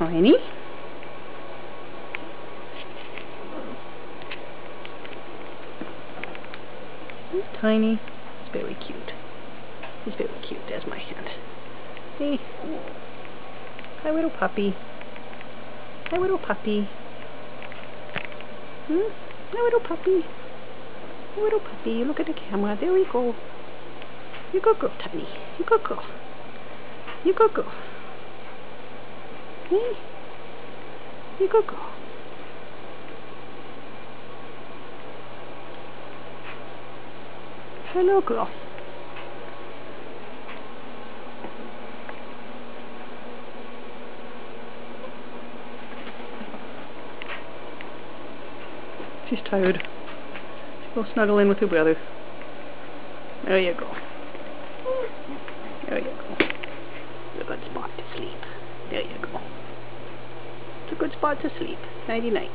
Tiny. He's tiny. He's very cute. He's very cute. There's my hand. Hey. Hi, little puppy. Hi, little puppy. Hi, little puppy. Hi, little puppy. Look at the camera. There we go. You good girl, Tiny. You good girl. You good girl. Hey. You good girl. Hello, girl. She's tired. Go snuggle in with your brother. There you go. There you go. It's a good spot to sleep. There you go. It's a good spot to sleep. Nighty night.